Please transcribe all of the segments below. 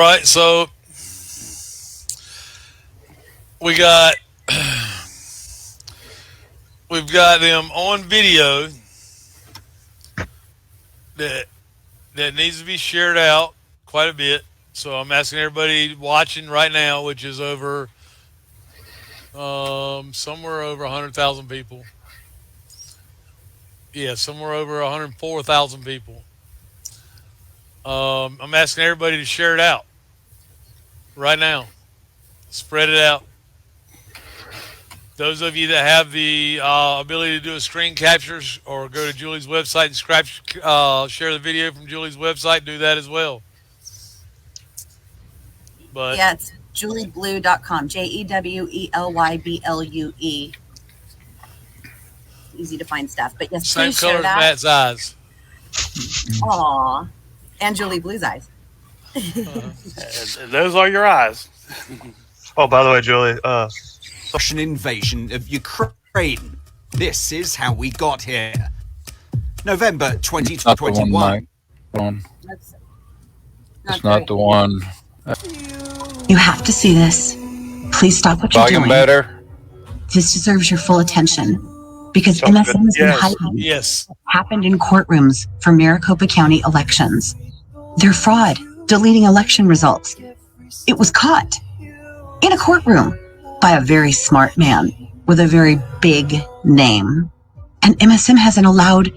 Right, so we got we've got them on video that that needs to be shared out quite a bit. So I'm asking everybody watching right now, which is over somewhere over 100,000 people. Yeah, somewhere over 104,000 people. I'm asking everybody to share it out right now. Spread it out. Those of you that have the ability to do a screen captures or go to Julie's website and share the video from Julie's website, do that as well. But Yeah, it's julieblue.com. JEWELYBLUE. Easy to find stuff. But yes, same please share color as that. Matt's eyes. Aw. And Julie Blue's eyes. And those are your eyes. Oh, by the way, Julie, Russian invasion of Ukraine. This is how we got here. November 2021. It's not the one. You have to see this. Please stop what you're Volume doing. better. This deserves your full attention because Sounds MSM good. has been Yes. hiding Yes. what happened in courtrooms for Maricopa County elections. They're fraud, deleting election results. It was caught in a courtroom by a very smart man with a very big name. And MSM hasn't allowed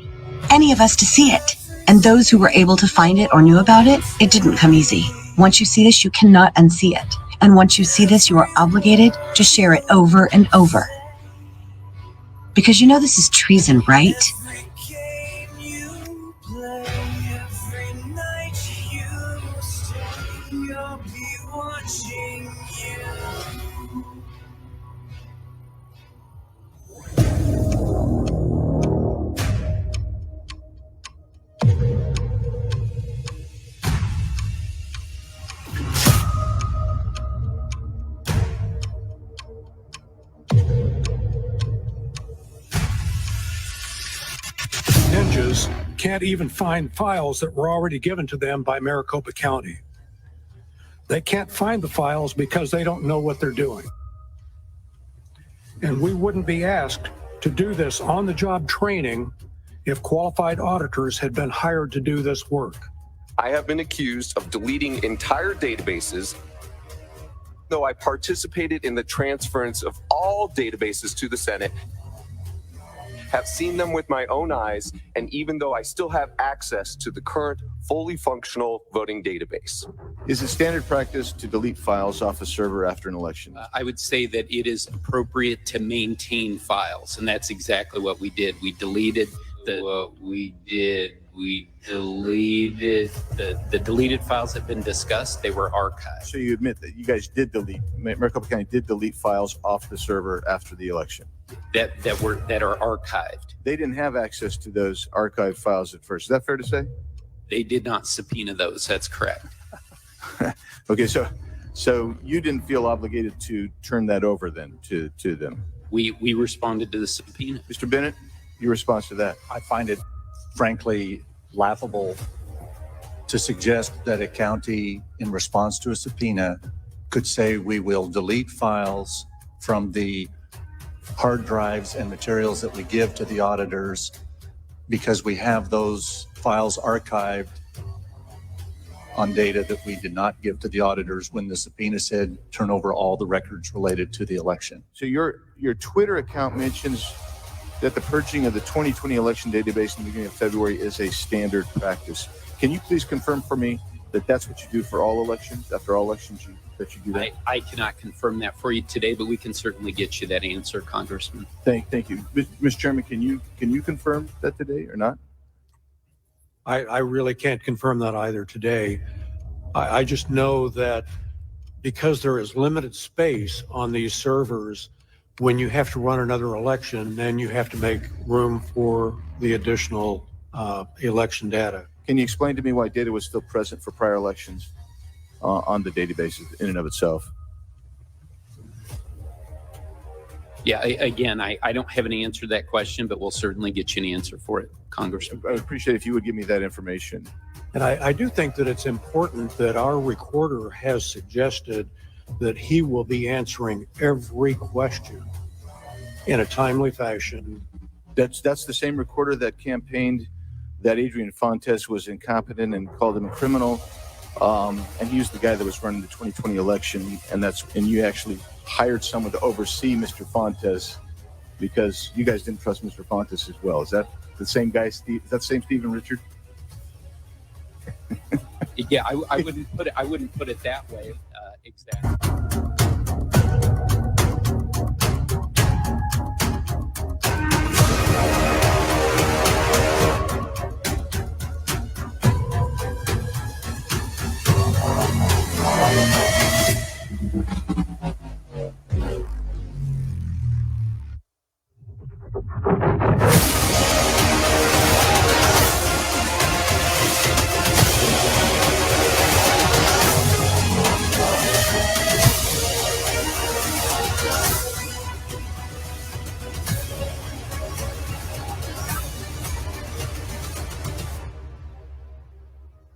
any of us to see it. And those who were able to find it or knew about it, it didn't come easy. Once you see this, you cannot unsee it. And once you see this, you are obligated to share it over and over. Because you know this is treason, right? Ninjas can't even find files that were already given to them by Maricopa County. They can't find the files because they don't know what they're doing. And we wouldn't be asked to do this on-the-job training if qualified auditors had been hired to do this work. I have been accused of deleting entire databases, though I participated in the transference of all databases to the Senate, have seen them with my own eyes, and even though I still have access to the current fully functional voting database. Is it standard practice to delete files off a server after an election? I would say that it is appropriate to maintain files, and that's exactly what we did. We deleted the deleted files have been discussed. They were archived. So you admit that you guys did delete, Maricopa County did delete files off the server after the election? That are archived. They didn't have access to those archived files at first. Is that fair to say? They did not subpoena those. That's correct. Okay, so you didn't feel obligated to turn that over then to them? We responded to the subpoena. Mr. Bennett, your response to that? I find it frankly laughable to suggest that a county, in response to a subpoena, could say we will delete files from the hard drives and materials that we give to the auditors because we have those files archived on data that we did not give to the auditors when the subpoena said turn over all the records related to the election. So your Twitter account mentions that the purging of the 2020 election database in the beginning of February is a standard practice. Can you please confirm for me that that's what you do for all elections? After all elections, that you do that? I cannot confirm that for you today, but we can certainly get you that answer, Congressman. Thank you. Mr. Chairman, can you confirm that today or not? I really can't confirm that either today. I just know that because there is limited space on these servers, when you have to run another election, then you have to make room for the additional election data. Can you explain to me why data was still present for prior elections on the databases in and of itself? Yeah, again, I don't have an answer to that question, but we'll certainly get you an answer for it, Congressman. I would appreciate if you would give me that information. And I do think that it's important that our recorder has suggested that he will be answering every question in a timely fashion. That's the same recorder that campaigned that Adrian Fontes was incompetent and called him a criminal. And he was the guy that was running the 2020 election. And you actually hired someone to oversee Mr. Fontes because you guys didn't trust Mr. Fontes as well. Is that the same guy, Steve? Is that the same Stephen Richard? Yeah, I wouldn't put it that way. Exactly.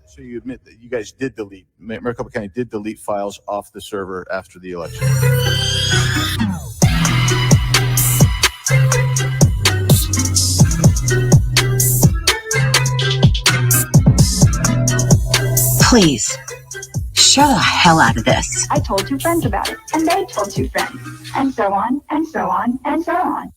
So you admit that you guys did Maricopa County did delete files off the server after the election. Please, share the hell out of this. I told 2 friends about it, and they told 2 friends, and so on, and so on, and so on.